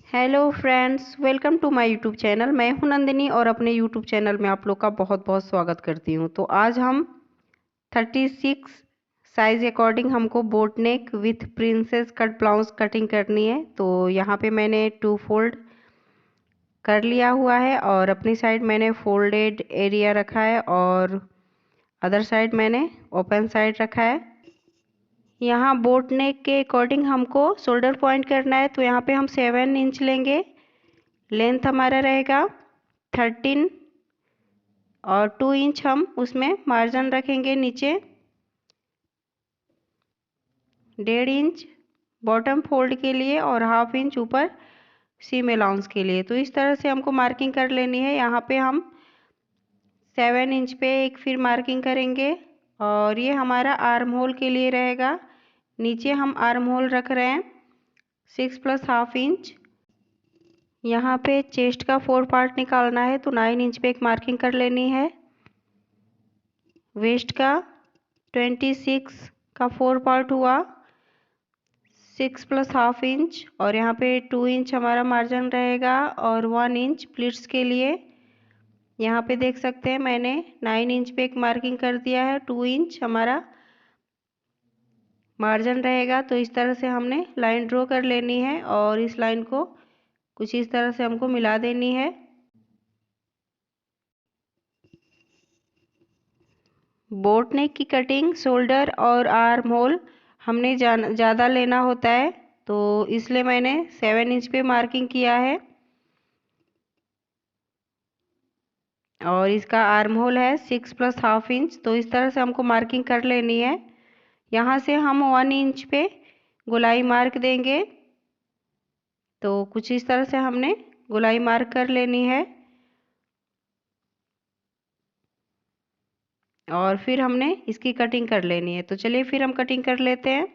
Hello friends, welcome to my YouTube channel. मैं हूं नंदिनी और अपने यूट्यूब चैनल में आप लोग का बहुत बहुत स्वागत करती हूं। तो आज हम 36 साइज अकॉर्डिंग हमको boat neck with princess cut blouse cutting करनी है। तो यहाँ पे मैंने 2 फोल्ड कर लिया हुआ है और अपनी साइड मैंने फोल्डेड एरिया रखा है और अदर साइड मैंने ओपन साइड रखा है। यहाँ बोट नेक के अकॉर्डिंग हमको शोल्डर पॉइंट करना है। तो यहाँ पे हम 7 इंच लेंगे। लेंथ हमारा रहेगा 13 और 2 इंच हम उसमें मार्जिन रखेंगे नीचे। 1.5 इंच बॉटम फोल्ड के लिए और 1/2 इंच ऊपर सीम अलाउंस के लिए। तो इस तरह से हमको मार्किंग कर लेनी है। यहाँ पे हम 7 इंच पे एक फिर मार्किंग करेंगे और ये हमारा आर्म होल के लिए रहेगा। नीचे हम आर्म होल रख रहे हैं 6 + 1/2 इंच। यहाँ पे चेस्ट का 4 पार्ट निकालना है तो 9 इंच पे एक मार्किंग कर लेनी है। वेस्ट का 26 का 4 पार्ट हुआ 6 + 1/2 इंच और यहाँ पे 2 इंच हमारा मार्जिन रहेगा और 1 इंच प्लीट्स के लिए। यहाँ पे देख सकते हैं मैंने 9 इंच पे एक मार्किंग कर दिया है। 2 इंच हमारा मार्जिन रहेगा। तो इस तरह से हमने लाइन ड्रॉ कर लेनी है और इस लाइन को कुछ इस तरह से हमको मिला देनी है। बोट नेक की कटिंग शोल्डर और आर्म होल हमने ज़्यादा लेना होता है तो इसलिए मैंने 7 इंच पे मार्किंग किया है और इसका आर्म होल है 6 + 1/2 इंच। तो इस तरह से हमको मार्किंग कर लेनी है। यहाँ से हम 1 इंच पे गोलाई मार्क देंगे। तो कुछ इस तरह से हमने गोलाई मार्क कर लेनी है और फिर हमने इसकी कटिंग कर लेनी है। तो चलिए फिर हम कटिंग कर लेते हैं।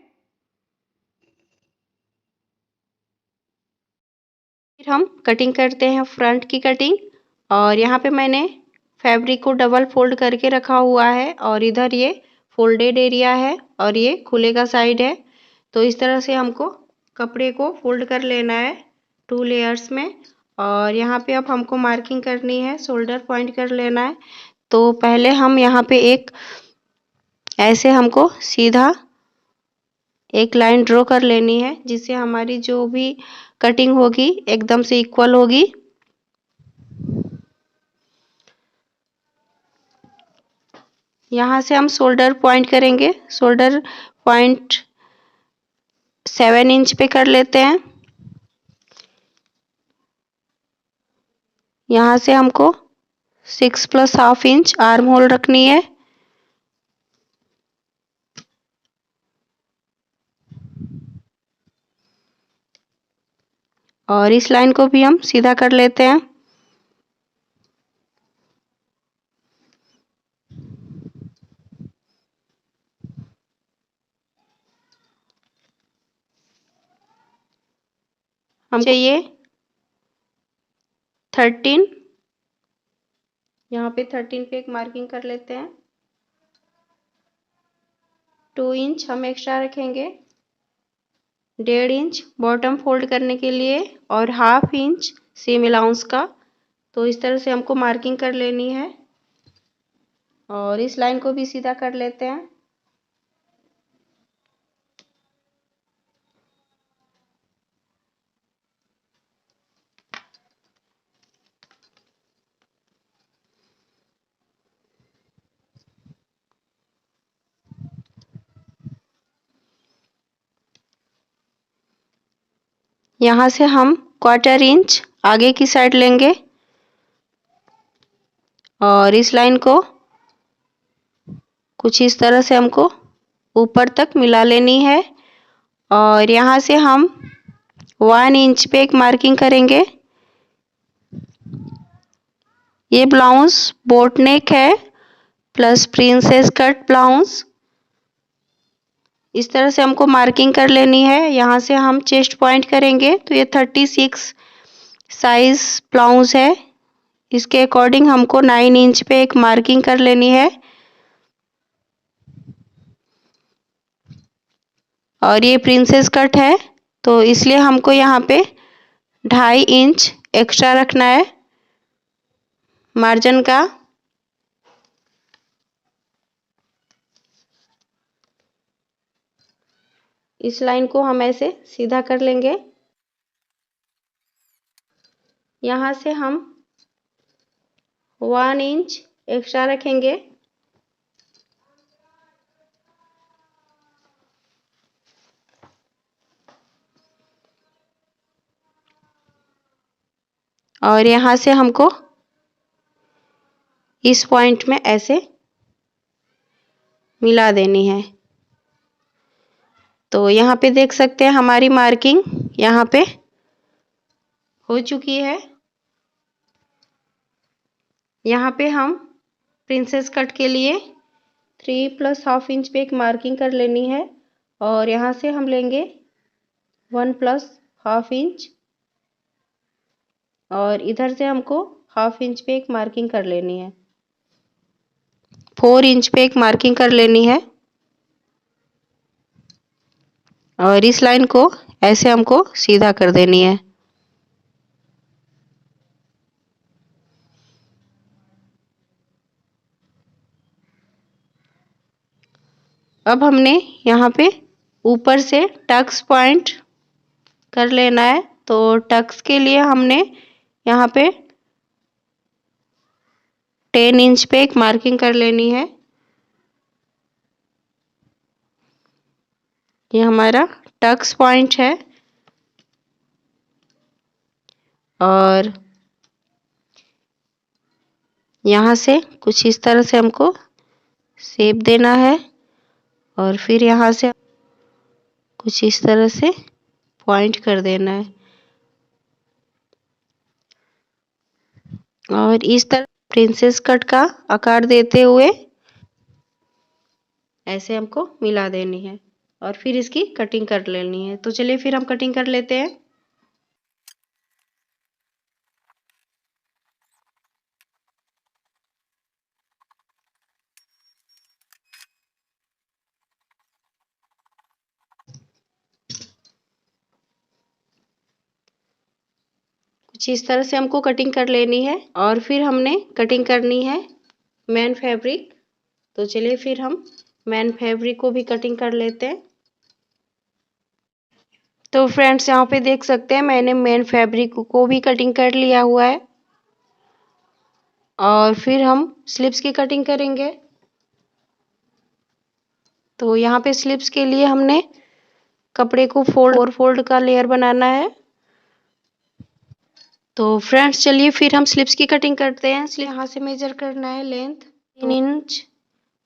फिर हम कटिंग करते हैं फ्रंट की कटिंग। और यहाँ पे मैंने फैब्रिक को डबल फोल्ड करके रखा हुआ है और इधर ये फोल्डेड एरिया है और ये खुलेगा साइड है। तो इस तरह से हमको कपड़े को फोल्ड कर लेना है 2 लेयर्स में। और यहाँ पे अब हमको मार्किंग करनी है, शोल्डर पॉइंट कर लेना है। तो पहले हम यहाँ पे एक ऐसे हमको सीधा एक लाइन ड्रॉ कर लेनी है जिससे हमारी जो भी कटिंग होगी एकदम से इक्वल होगी। यहाँ से हम शोल्डर पॉइंट करेंगे। शोल्डर पॉइंट 7 इंच पे कर लेते हैं। यहाँ से हमको 6 + 1/2 इंच आर्म होल रखनी है और इस लाइन को भी हम सीधा कर लेते हैं। हम चाहिए 13। यहाँ पे 13 पे एक मार्किंग कर लेते हैं। 2 इंच हम एक्स्ट्रा रखेंगे। 1.5 इंच बॉटम फोल्ड करने के लिए और 1/2 इंच सीम अलाउंस का। तो इस तरह से हमको मार्किंग कर लेनी है और इस लाइन को भी सीधा कर लेते हैं। यहाँ से हम 1/4 इंच आगे की साइड लेंगे और इस लाइन को कुछ इस तरह से हमको ऊपर तक मिला लेनी है। और यहाँ से हम 1 इंच पे एक मार्किंग करेंगे। ये ब्लाउज बोट नेक है प्लस प्रिंसेस कट ब्लाउज। इस तरह से हमको मार्किंग कर लेनी है। यहाँ से हम चेस्ट पॉइंट करेंगे। तो ये 36 साइज ब्लाउज है, इसके अकॉर्डिंग हमको 9 इंच पे एक मार्किंग कर लेनी है और ये प्रिंसेस कट है तो इसलिए हमको यहाँ पे 2.5 इंच एक्स्ट्रा रखना है मार्जिन का। इस लाइन को हम ऐसे सीधा कर लेंगे। यहाँ से हम 1 इंच एक्स्ट्रा रखेंगे। और यहाँ से हमको इस पॉइंट में ऐसे मिला देनी है। तो यहाँ पे देख सकते हैं हमारी मार्किंग यहाँ पे हो चुकी है। यहाँ पे हम प्रिंसेस कट के लिए 3 + ½ इंच पे एक मार्किंग कर लेनी है और यहाँ से हम लेंगे 1 + ½ इंच और इधर से हमको ½ इंच पे एक मार्किंग कर लेनी है। 4 इंच पे एक मार्किंग कर लेनी है और इस लाइन को ऐसे हमको सीधा कर देनी है। अब हमने यहाँ पे ऊपर से टक्स पॉइंट कर लेना है। तो टक्स के लिए हमने यहाँ पे 10 इंच पे एक मार्किंग कर लेनी है। ये हमारा टक्स पॉइंट है और यहाँ से कुछ इस तरह से हमको शेप देना है और फिर यहाँ से कुछ इस तरह से पॉइंट कर देना है और इस तरह प्रिंसेस कट का आकार देते हुए ऐसे हमको मिला देनी है और फिर इसकी कटिंग कर लेनी है। तो चलिए फिर हम कटिंग कर लेते हैं। कुछ इस तरह से हमको कटिंग कर लेनी है और फिर हमने कटिंग करनी है मेन फैब्रिक। तो चलिए फिर हम मेन फैब्रिक को भी कटिंग कर लेते हैं। तो फ्रेंड्स यहाँ पे देख सकते हैं मैंने मेन फैब्रिक को भी कटिंग कर लिया हुआ है और फिर हम स्लीव्स की कटिंग करेंगे। तो यहाँ पे स्लीव्स के लिए हमने कपड़े को फोल्ड का लेयर बनाना है। तो फ्रेंड्स चलिए फिर हम स्लीव्स की कटिंग करते हैं। यहाँ से मेजर करना है लेंथ 3 इंच।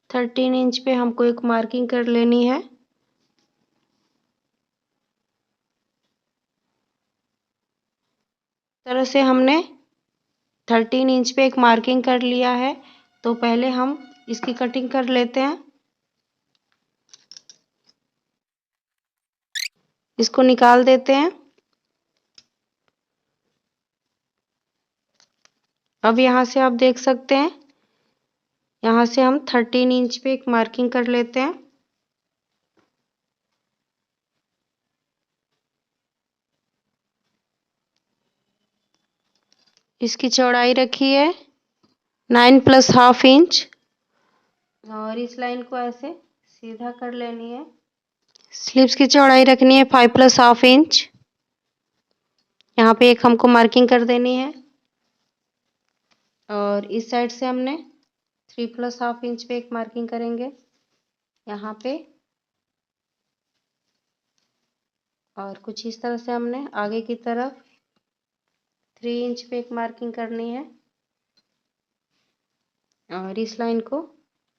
13 इंच पे हमको एक मार्किंग कर लेनी है। तरह से हमने 13 इंच पे एक मार्किंग कर लिया है। तो पहले हम इसकी कटिंग कर लेते हैं। इसको निकाल देते हैं। अब यहाँ से आप देख सकते हैं यहाँ से हम 13 इंच पे एक मार्किंग कर लेते हैं। इसकी चौड़ाई रखी है 9 + ½ इंच और इस लाइन को ऐसे सीधा कर लेनी है। स्लीव्स की चौड़ाई रखनी है 5 + ½ इंच। यहाँ पे एक हमको मार्किंग कर देनी है और इस साइड से हमने 3 + ½ इंच पे एक मार्किंग करेंगे यहाँ पे और कुछ इस तरह से हमने आगे की तरफ 3 इंच पे एक मार्किंग करनी है और इस लाइन को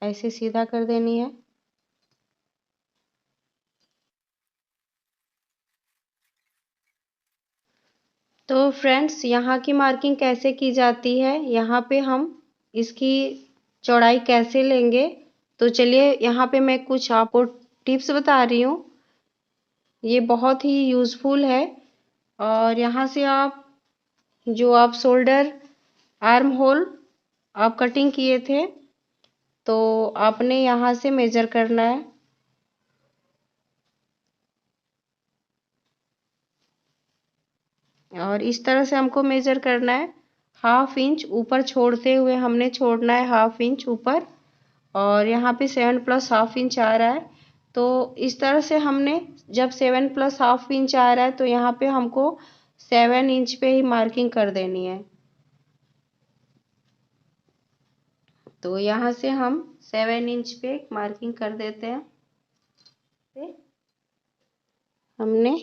ऐसे सीधा कर देनी है। तो फ्रेंड्स यहाँ की मार्किंग कैसे की जाती है, यहाँ पे हम इसकी चौड़ाई कैसे लेंगे, तो चलिए यहाँ पे मैं कुछ आपको टिप्स बता रही हूँ। ये बहुत ही यूज़फुल है और यहाँ से आप जो आप शोल्डर आर्म होल आप कटिंग किए थे तो आपने यहाँ से मेजर करना है। और इस तरह से हमको मेजर करना है। 1/2 इंच ऊपर छोड़ते हुए हमने छोड़ना है 1/2 इंच ऊपर, और यहाँ पे 7 + 1/2 इंच आ रहा है। तो इस तरह से हमने जब 7 + 1/2 इंच आ रहा है तो यहाँ पे हमको 7 इंच पे ही मार्किंग कर देनी है। तो यहाँ से हम 7 इंच पे मार्किंग कर देते हैं। हमने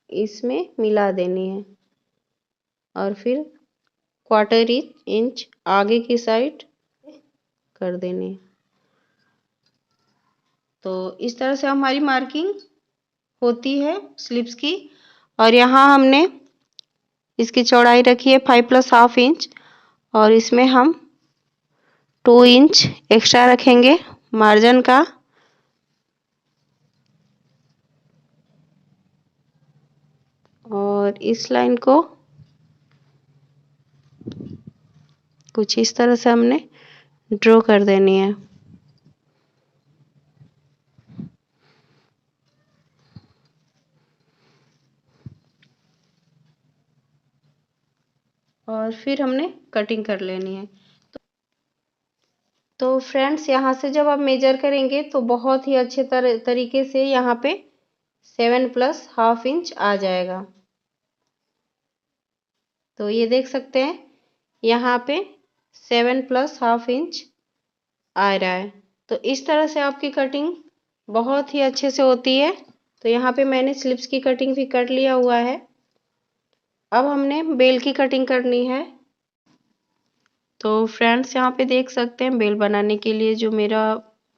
इसमें मिला देनी है और फिर 1/4 इंच आगे की साइड कर देनी है। तो इस तरह से हमारी मार्किंग होती है स्लीव्स की। और यहाँ हमने इसकी चौड़ाई रखी है 5 + 1/2 इंच, और इसमें हम 2 इंच एक्स्ट्रा रखेंगे मार्जिन का। और इस लाइन को कुछ इस तरह से हमने ड्रॉ कर देनी है। और फिर हमने कटिंग कर लेनी है। तो फ्रेंड्स, यहाँ से जब आप मेजर करेंगे तो बहुत ही अच्छे तरीके से यहाँ पे 7 + 1/2 इंच आ जाएगा। तो ये देख सकते हैं यहाँ पे 7 + 1/2 इंच आ रहा है। तो इस तरह से आपकी कटिंग बहुत ही अच्छे से होती है। तो यहाँ पे मैंने स्लीव्स की कटिंग भी कर लिया हुआ है। अब हमने बेल की कटिंग करनी है। तो फ्रेंड्स, यहाँ पे देख सकते हैं बेल बनाने के लिए जो मेरा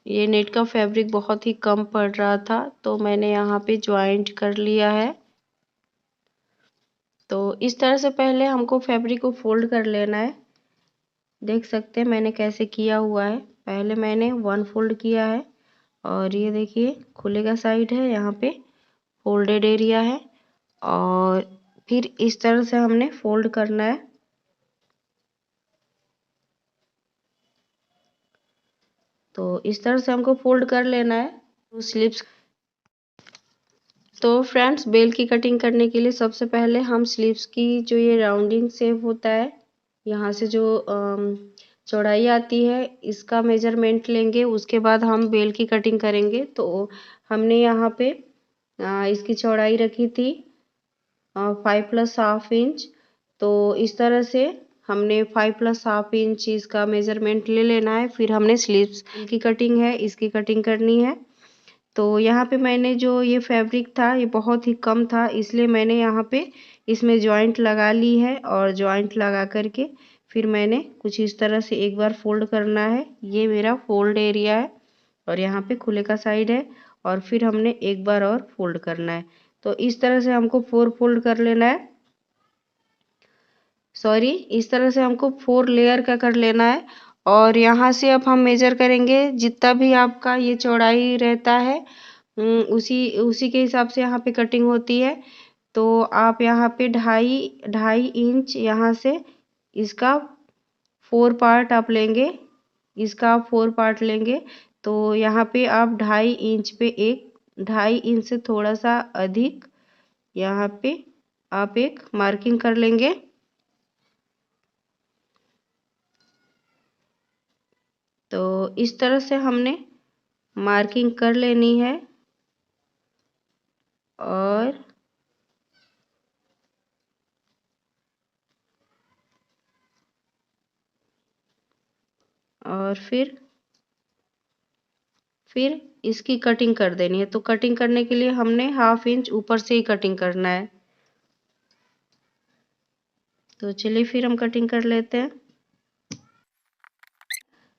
ये नेट का फैब्रिक बहुत ही कम पड़ रहा था, तो मैंने यहाँ पे ज्वाइंट कर लिया है। तो इस तरह से पहले हमको फैब्रिक को फोल्ड कर लेना है। देख सकते हैं मैंने कैसे किया हुआ है। पहले मैंने 1 फोल्ड किया है, और ये देखिए खुले का साइड है, यहाँ पे फोल्डेड एरिया है, और फिर इस तरह से हमने फोल्ड करना है। तो इस तरह से हमको फोल्ड कर लेना है तो स्लीव्स। तो फ्रेंड्स, बेल की कटिंग करने के लिए सबसे पहले हम स्लीव्स की जो ये राउंडिंग शेप होता है, यहाँ से जो चौड़ाई आती है, इसका मेजरमेंट लेंगे। उसके बाद हम बेल की कटिंग करेंगे। तो हमने यहाँ पे इसकी चौड़ाई रखी थी 5 + 1/2 इंच। तो इस तरह से हमने 5 + 1/2 इंच इसका मेजरमेंट ले लेना है। फिर हमने स्लीव्स की कटिंग है, इसकी कटिंग करनी है। तो यहाँ पे मैंने जो ये फैब्रिक था ये बहुत ही कम था, इसलिए मैंने यहाँ पे इसमें जॉइंट लगा ली है, और जॉइंट लगा करके फिर मैंने कुछ इस तरह से एक बार फोल्ड करना है। ये मेरा फोल्ड एरिया है, और यहाँ पे खुले का साइड है, और फिर हमने एक बार और फोल्ड करना है। तो इस तरह से हमको 4 फोल्ड कर लेना है। सॉरी, इस तरह से हमको 4 लेयर का कर लेना है। और यहाँ से अब हम मेजर करेंगे जितना भी आपका ये चौड़ाई रहता है, उसी उसी के हिसाब से यहाँ पे कटिंग होती है। तो आप यहाँ पे 2.5 इंच यहाँ से इसका 4 पार्ट आप लेंगे, इसका आप 4 पार्ट लेंगे। तो यहाँ पे आप 2.5 इंच पे 2.5 इंच से थोड़ा सा अधिक यहाँ पे आप एक मार्किंग कर लेंगे। तो इस तरह से हमने मार्किंग कर लेनी है। और फिर इसकी कटिंग कर देनी है। तो कटिंग करने के लिए हमने 1/2 इंच ऊपर से ही कटिंग करना है। तो चलिए फिर हम कटिंग कर लेते हैं।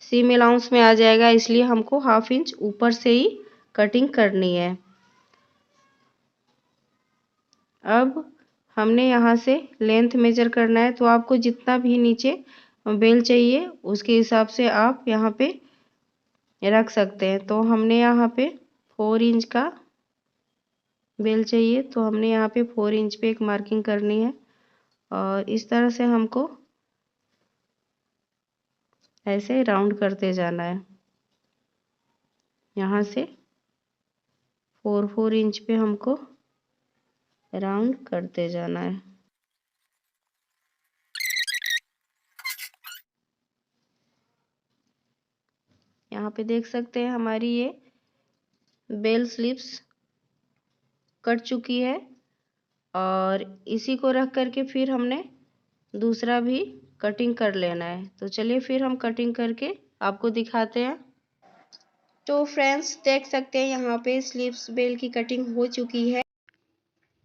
सीम अलाउंस में आ जाएगा, इसलिए हमको 1/2 इंच ऊपर से ही कटिंग करनी है। अब हमने यहाँ से लेंथ मेजर करना है। तो आपको जितना भी नीचे बेल चाहिए उसके हिसाब से आप यहाँ पे रख सकते हैं। तो हमने यहाँ पे 4 इंच का बेल चाहिए, तो हमने यहाँ पे 4 इंच पे एक मार्किंग करनी है। और इस तरह से हमको ऐसे राउंड करते जाना है। यहाँ से 4 इंच पे हमको राउंड करते जाना है। यहाँ पे देख सकते हैं हमारी ये बेल स्लीव्स कट चुकी है और इसी को रख करके फिर हमने दूसरा भी कटिंग कर लेना है। तो चलिए फिर हम कटिंग करके आपको दिखाते हैं। तो फ्रेंड्स देख सकते हैं यहाँ पे स्लीव्स बेल की कटिंग हो चुकी है।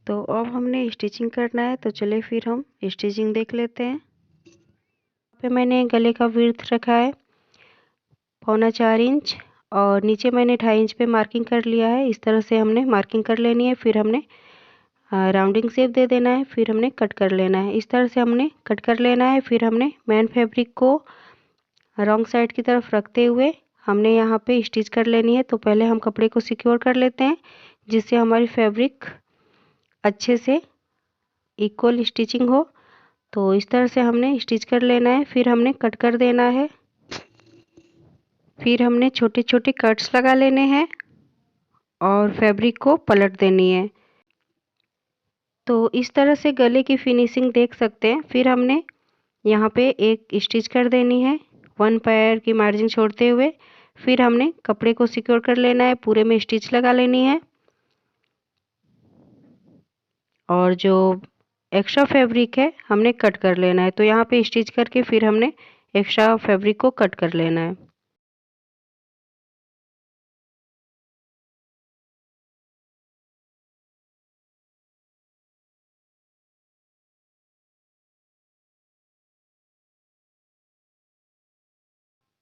तो अब हमने स्टिचिंग करना है, तो चलिए फिर हम स्टिचिंग देख लेते हैं। पे मैंने गले का विड्थ रखा है 4.25 इंच और नीचे मैंने 2.5 इंच पे मार्किंग कर लिया है। इस तरह से हमने मार्किंग कर लेनी है। फिर हमने राउंडिंग शेप दे देना है, फिर हमने कट कर लेना है। इस तरह से हमने कट कर लेना है। फिर हमने मेन फैब्रिक को रॉन्ग साइड की तरफ रखते हुए हमने यहाँ पे स्टिच कर लेनी है। तो पहले हम कपड़े को सिक्योर कर लेते हैं, जिससे हमारी फैब्रिक अच्छे से इक्वल स्टिचिंग हो। तो इस तरह से हमने स्टिच कर लेना है, फिर हमने कट कर देना है। फिर हमने छोटे छोटे कट्स लगा लेने हैं और फैब्रिक को पलट देनी है। तो इस तरह से गले की फिनिशिंग देख सकते हैं। फिर हमने यहाँ पे एक स्टिच कर देनी है 1 पैर की मार्जिन छोड़ते हुए। फिर हमने कपड़े को सिक्योर कर लेना है, पूरे में स्टिच लगा लेनी है और जो एक्स्ट्रा फैब्रिक है हमने कट कर लेना है। तो यहाँ पे स्टिच करके फिर हमने एक्स्ट्रा फैब्रिक को कट कर लेना है।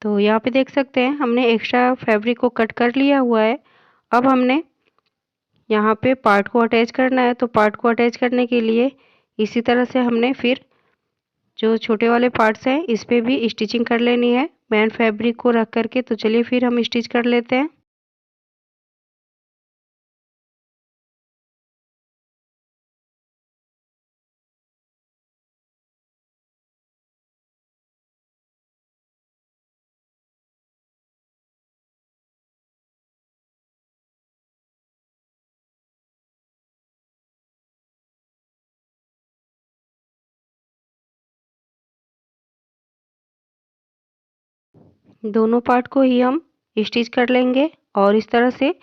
तो यहाँ पे देख सकते हैं हमने एक्स्ट्रा फैब्रिक को कट कर लिया हुआ है। अब हमने यहाँ पे पार्ट को अटैच करना है। तो पार्ट को अटैच करने के लिए इसी तरह से हमने फिर जो छोटे वाले पार्ट्स हैं इस पे भी स्टिचिंग कर लेनी है मेन फैब्रिक को रख करके। तो चलिए फिर हम स्टिच कर लेते हैं। दोनों पार्ट को ही हम स्टिच कर लेंगे और इस तरह से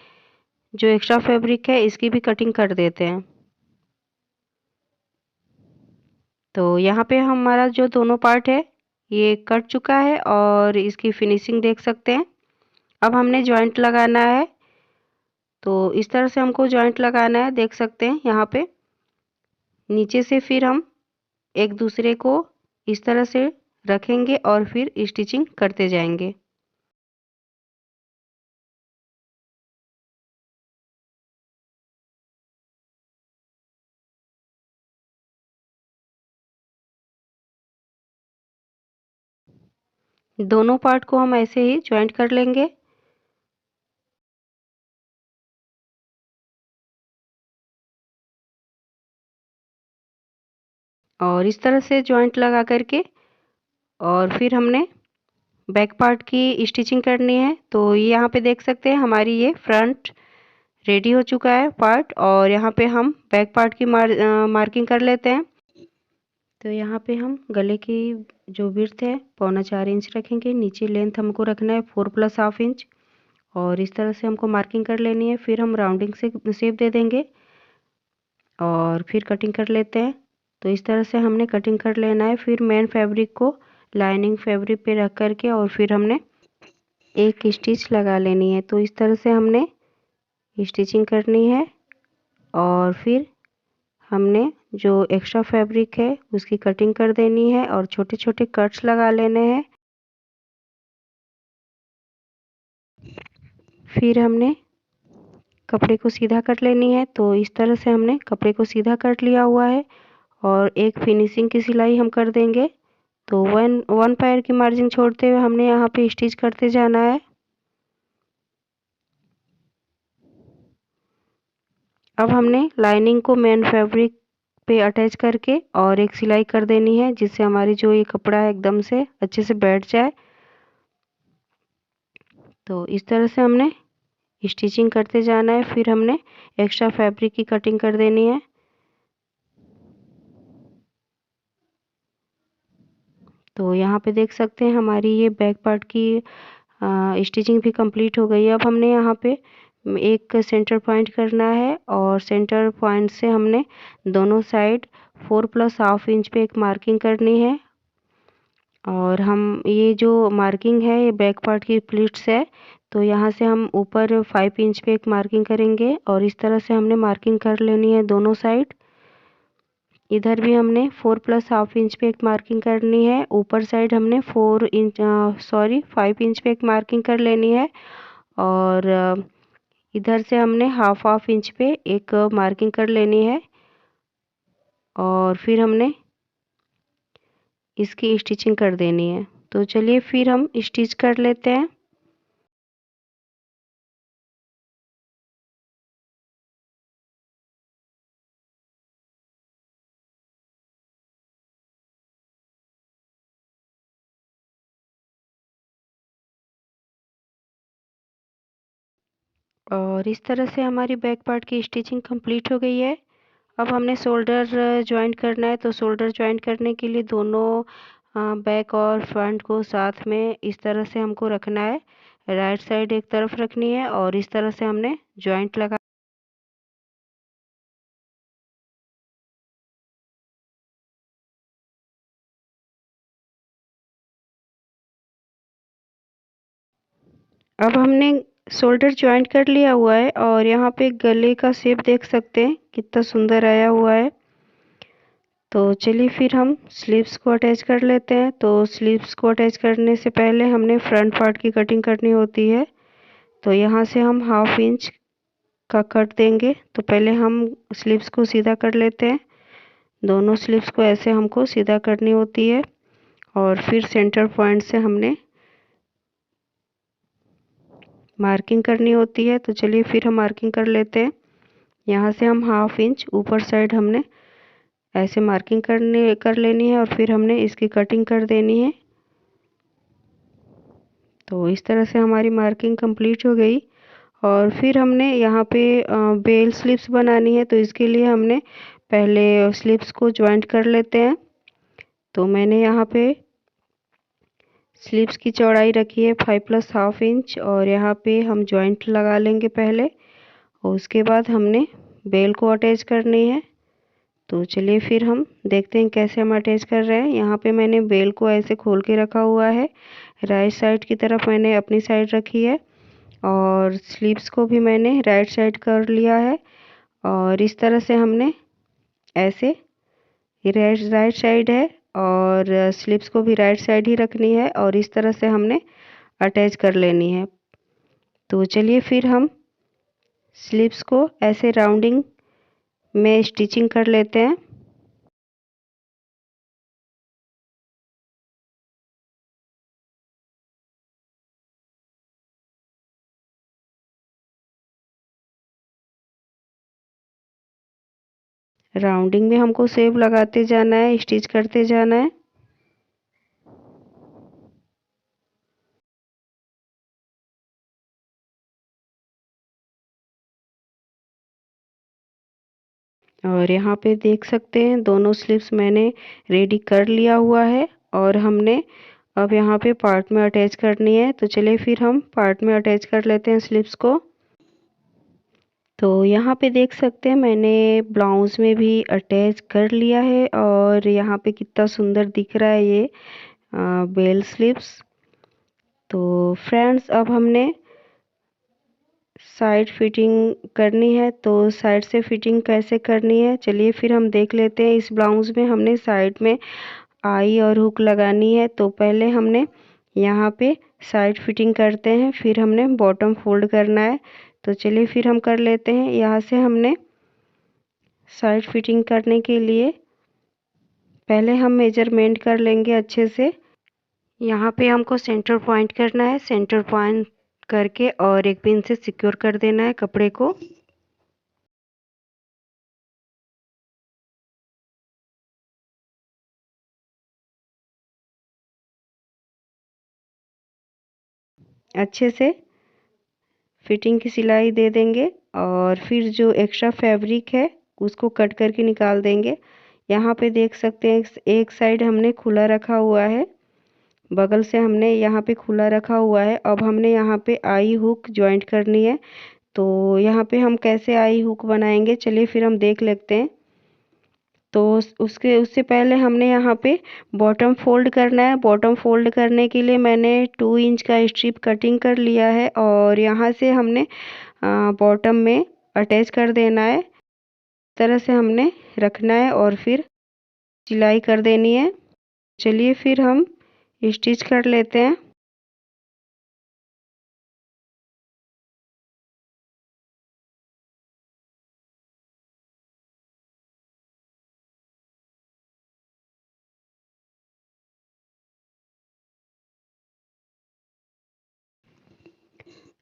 जो एक्स्ट्रा फैब्रिक है इसकी भी कटिंग कर देते हैं। तो यहाँ पे हमारा जो दोनों पार्ट है ये कट चुका है और इसकी फिनिशिंग देख सकते हैं। अब हमने जॉइंट लगाना है। तो इस तरह से हमको जॉइंट लगाना है, देख सकते हैं यहाँ पे नीचे से फिर हम एक दूसरे को इस तरह से रखेंगे और फिर स्टिचिंग करते जाएंगे। दोनों पार्ट को हम ऐसे ही जॉइंट कर लेंगे और इस तरह से जॉइंट लगा करके और फिर हमने बैक पार्ट की स्टिचिंग करनी है। तो ये यहाँ पे देख सकते हैं हमारी ये फ्रंट रेडी हो चुका है पार्ट और यहाँ पे हम बैक पार्ट की मार्किंग कर लेते हैं। तो यहाँ पे हम गले की जो विड्थ है 4.25 इंच रखेंगे। नीचे लेंथ हमको रखना है 4 + ½ इंच और इस तरह से हमको मार्किंग कर लेनी है। फिर हम राउंडिंग से शेप दे देंगे और फिर कटिंग कर लेते हैं। तो इस तरह से हमने कटिंग कर लेना है। फिर मेन फैब्रिक को लाइनिंग फैब्रिक पे रख करके और फिर हमने एक स्टिच लगा लेनी है। तो इस तरह से हमने स्टिचिंग करनी है और फिर हमने जो एक्स्ट्रा फैब्रिक है उसकी कटिंग कर देनी है और छोटे छोटे कट्स लगा लेने हैं। फिर हमने कपड़े को सीधा कर लेनी है। तो इस तरह से हमने कपड़े को सीधा कर लिया हुआ है और एक फिनिशिंग की सिलाई हम कर देंगे। तो वन पैर की मार्जिन छोड़ते हुए हमने यहाँ पे स्टिच करते जाना है। अब हमने लाइनिंग को मेन फैब्रिक पे अटैच करके और एक सिलाई कर देनी है, जिससे हमारी जो ये कपड़ा है एकदम से अच्छे से बैठ जाए। तो इस तरह से हमने स्टिचिंग करते जाना है। फिर हमने एक्स्ट्रा फैब्रिक की कटिंग कर देनी है। तो यहाँ पे देख सकते हैं हमारी ये बैक पार्ट की स्टिचिंग भी कंप्लीट हो गई है। अब हमने यहाँ पे एक सेंटर पॉइंट करना है और सेंटर पॉइंट से हमने दोनों साइड 4 प्लस हाफ इंच पे एक मार्किंग करनी है। और हम ये जो मार्किंग है ये बैक पार्ट की प्लीट्स है, तो यहाँ से हम ऊपर 5 इंच पे एक मार्किंग करेंगे और इस तरह से हमने मार्किंग कर लेनी है दोनों साइड। इधर भी हमने 4 प्लस हाफ इंच पे एक मार्किंग करनी है। ऊपर साइड हमने 5 इंच पे एक मार्किंग कर लेनी है और इधर से हमने हाफ हाफ इंच पे एक मार्किंग कर लेनी है और फिर हमने इसकी स्टिचिंग कर देनी है। तो चलिए फिर हम स्टिच कर लेते हैं। और इस तरह से हमारी बैक पार्ट की स्टिचिंग कंप्लीट हो गई है। अब हमने शोल्डर जॉइंट करना है, तो शोल्डर जॉइंट करने के लिए दोनों बैक और फ्रंट को साथ में इस तरह से हमको रखना है। राइट साइड एक तरफ रखनी है और इस तरह से हमने जॉइंट लगा। अब हमने शोल्डर जॉइंट कर लिया हुआ है और यहाँ पे गले का शेप देख सकते हैं कितना सुंदर आया हुआ है। तो चलिए फिर हम स्लीव्स को अटैच कर लेते हैं। तो स्लीव्स को अटैच करने से पहले हमने फ्रंट पार्ट की कटिंग करनी होती है। तो यहाँ से हम हाफ इंच का कट देंगे। तो पहले हम स्लीव्स को सीधा कर लेते हैं। दोनों स्लीव्स को ऐसे हमको सीधा करनी होती है और फिर सेंटर पॉइंट से हमने मार्किंग करनी होती है। तो चलिए फिर हम मार्किंग कर लेते हैं। यहाँ से हम हाफ इंच ऊपर साइड हमने ऐसे मार्किंग कर लेनी है और फिर हमने इसकी कटिंग कर देनी है। तो इस तरह से हमारी मार्किंग कंप्लीट हो गई और फिर हमने यहाँ पे बेल स्लीव्स बनानी है। तो इसके लिए हमने पहले स्लीव्स को जॉइंट कर लेते हैं। तो मैंने यहाँ पे स्लीव्स की चौड़ाई रखी है 5 प्लस हाफ इंच और यहाँ पे हम जॉइंट लगा लेंगे पहले और उसके बाद हमने बेल को अटैच करनी है। तो चलिए फिर हम देखते हैं कैसे हम अटैच कर रहे हैं। यहाँ पे मैंने बेल को ऐसे खोल के रखा हुआ है। राइट साइड की तरफ मैंने अपनी साइड रखी है और स्लीव्स को भी मैंने राइट साइड कर लिया है और इस तरह से हमने ऐसे राइट साइड है और स्लीव्स को भी राइट साइड ही रखनी है और इस तरह से हमने अटैच कर लेनी है। तो चलिए फिर हम स्लीव्स को ऐसे राउंडिंग में स्टिचिंग कर लेते हैं। राउंडिंग में हमको शेप लगाते जाना है, स्टिच करते जाना है। और यहाँ पे देख सकते हैं दोनों स्लीव्स मैंने रेडी कर लिया हुआ है और हमने अब यहाँ पे पार्ट में अटैच करनी है। तो चलिए फिर हम पार्ट में अटैच कर लेते हैं स्लीव्स को। तो यहाँ पे देख सकते हैं मैंने ब्लाउज में भी अटैच कर लिया है और यहाँ पे कितना सुंदर दिख रहा है ये बेल स्लीव्स। तो फ्रेंड्स अब हमने साइड फिटिंग करनी है। तो साइड से फिटिंग कैसे करनी है चलिए फिर हम देख लेते हैं। इस ब्लाउज में हमने साइड में आई और हुक लगानी है। तो पहले हमने यहाँ पे साइड फिटिंग करते हैं, फिर हमने बॉटम फोल्ड करना है। तो चलिए फिर हम कर लेते हैं। यहाँ से हमने साइड फिटिंग करने के लिए पहले हम मेजरमेंट कर लेंगे अच्छे से। यहाँ पे हमको सेंटर पॉइंट करना है। सेंटर पॉइंट करके और एक पिन से सिक्योर कर देना है कपड़े को। अच्छे से फिटिंग की सिलाई दे देंगे और फिर जो एक्स्ट्रा फैब्रिक है उसको कट करके निकाल देंगे। यहाँ पे देख सकते हैं एक साइड हमने खुला रखा हुआ है बगल से हमने यहाँ पे खुला रखा हुआ है। अब हमने यहाँ पे आई हुक जॉइंट करनी है। तो यहाँ पे हम कैसे आई हुक बनाएंगे, चलिए फिर हम देख लेते हैं। तो उससे पहले हमने यहाँ पे बॉटम फोल्ड करना है। बॉटम फोल्ड करने के लिए मैंने 2 इंच का स्ट्रिप कटिंग कर लिया है और यहाँ से हमने बॉटम में अटैच कर देना है। इस तरह से हमने रखना है और फिर सिलाई कर देनी है। चलिए फिर हम स्टिच कर लेते हैं।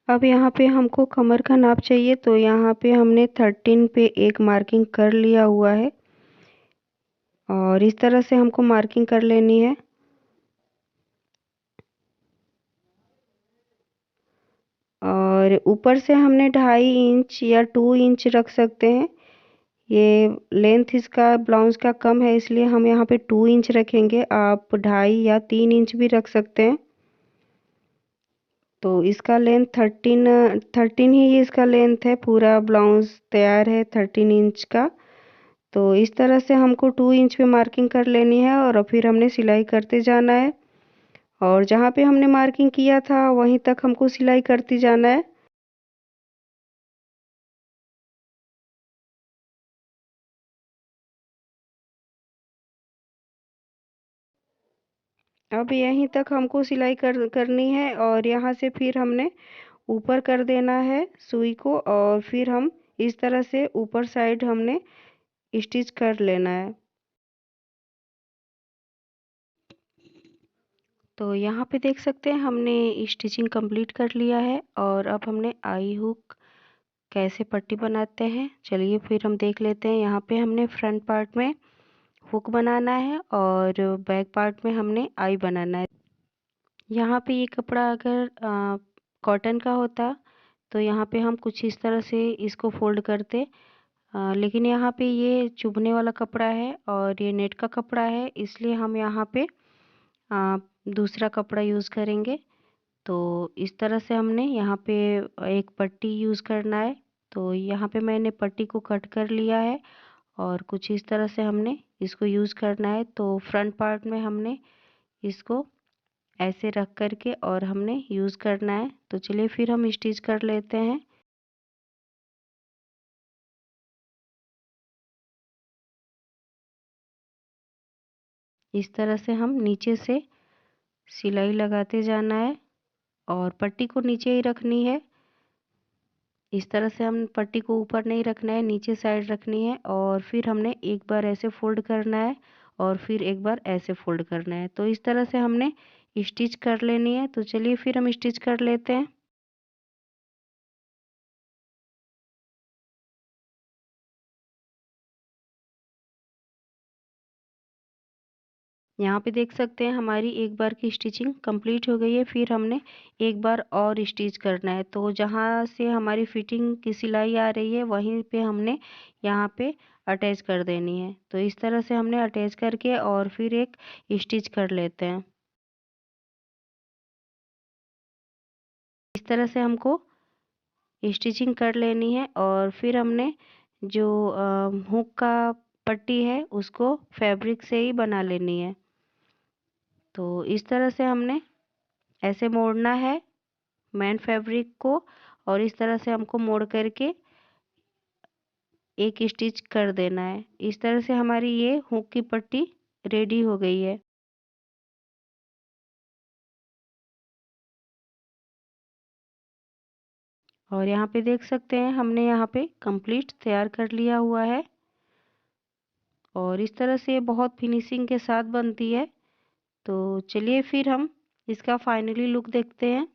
अब यहाँ पे हमको कमर का नाप चाहिए, तो यहाँ पे हमने 13 पे एक मार्किंग कर लिया हुआ है और इस तरह से हमको मार्किंग कर लेनी है। और ऊपर से हमने 2.5 इंच या 2 इंच रख सकते हैं। ये लेंथ इसका ब्लाउज का कम है, इसलिए हम यहाँ पे 2 इंच रखेंगे। आप 2.5 या 3 इंच भी रख सकते हैं। तो इसका लेंथ 13 ही इसका लेंथ है। पूरा ब्लाउज तैयार है 13 इंच का। तो इस तरह से हमको 2 इंच पे मार्किंग कर लेनी है और फिर हमने सिलाई करते जाना है। और जहाँ पे हमने मार्किंग किया था वहीं तक हमको सिलाई करती जाना है। अब यहीं तक हमको सिलाई करनी है और यहाँ से फिर हमने ऊपर कर देना है सुई को और फिर हम इस तरह से ऊपर साइड हमने स्टिच कर लेना है। तो यहाँ पे देख सकते हैं हमने स्टिचिंग कंप्लीट कर लिया है और अब हमने आई हुक कैसे पट्टी बनाते हैं चलिए फिर हम देख लेते हैं। यहाँ पे हमने फ्रंट पार्ट में हुक बनाना है और बैक पार्ट में हमने आई बनाना है। यहाँ पे ये कपड़ा अगर कॉटन का होता तो यहाँ पे हम कुछ इस तरह से इसको फोल्ड करते। लेकिन यहाँ पे ये चुभने वाला कपड़ा है और ये नेट का कपड़ा है, इसलिए हम यहाँ पे दूसरा कपड़ा यूज़ करेंगे। तो इस तरह से हमने यहाँ पे एक पट्टी यूज़ करना है। तो यहाँ पे मैंने पट्टी को कट कर लिया है और कुछ इस तरह से हमने इसको यूज़ करना है। तो फ्रंट पार्ट में हमने इसको ऐसे रख कर के और हमने यूज़ करना है। तो चलिए फिर हम स्टिच कर लेते हैं। इस तरह से हम नीचे से सिलाई लगाते जाना है और पट्टी को नीचे ही रखनी है। इस तरह से हम पट्टी को ऊपर नहीं रखना है, नीचे साइड रखनी है और फिर हमने एक बार ऐसे फोल्ड करना है और फिर एक बार ऐसे फोल्ड करना है। तो इस तरह से हमने स्टिच कर लेनी है। तो चलिए फिर हम स्टिच कर लेते हैं। यहाँ पे देख सकते हैं हमारी एक बार की स्टिचिंग कंप्लीट हो गई है। फिर हमने एक बार और स्टिच करना है। तो जहाँ से हमारी फिटिंग की सिलाई आ रही है वहीं पे हमने यहाँ पे अटैच कर देनी है। तो इस तरह से हमने अटैच करके और फिर एक स्टिच कर लेते हैं। इस तरह से हमको स्टिचिंग कर लेनी है और फिर हमने जो हुक का पट्टी है उसको फैब्रिक से ही बना लेनी है। तो इस तरह से हमने ऐसे मोड़ना है मेन फैब्रिक को और इस तरह से हमको मोड़ करके एक स्टिच कर देना है। इस तरह से हमारी ये हुक की पट्टी रेडी हो गई है। और यहाँ पे देख सकते हैं हमने यहाँ पे कंप्लीट तैयार कर लिया हुआ है और इस तरह से बहुत फिनिशिंग के साथ बनती है। तो चलिए फिर हम इसका फाइनली लुक देखते हैं।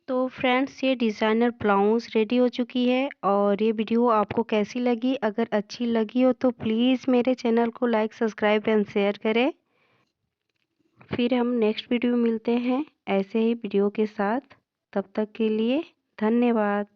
तो फ्रेंड्स ये डिज़ाइनर ब्लाउज रेडी हो चुकी है और ये वीडियो आपको कैसी लगी, अगर अच्छी लगी हो तो प्लीज़ मेरे चैनल को लाइक सब्सक्राइब एंड शेयर करें। फिर हम नेक्स्ट वीडियो मिलते हैं ऐसे ही वीडियो के साथ। तब तक के लिए धन्यवाद।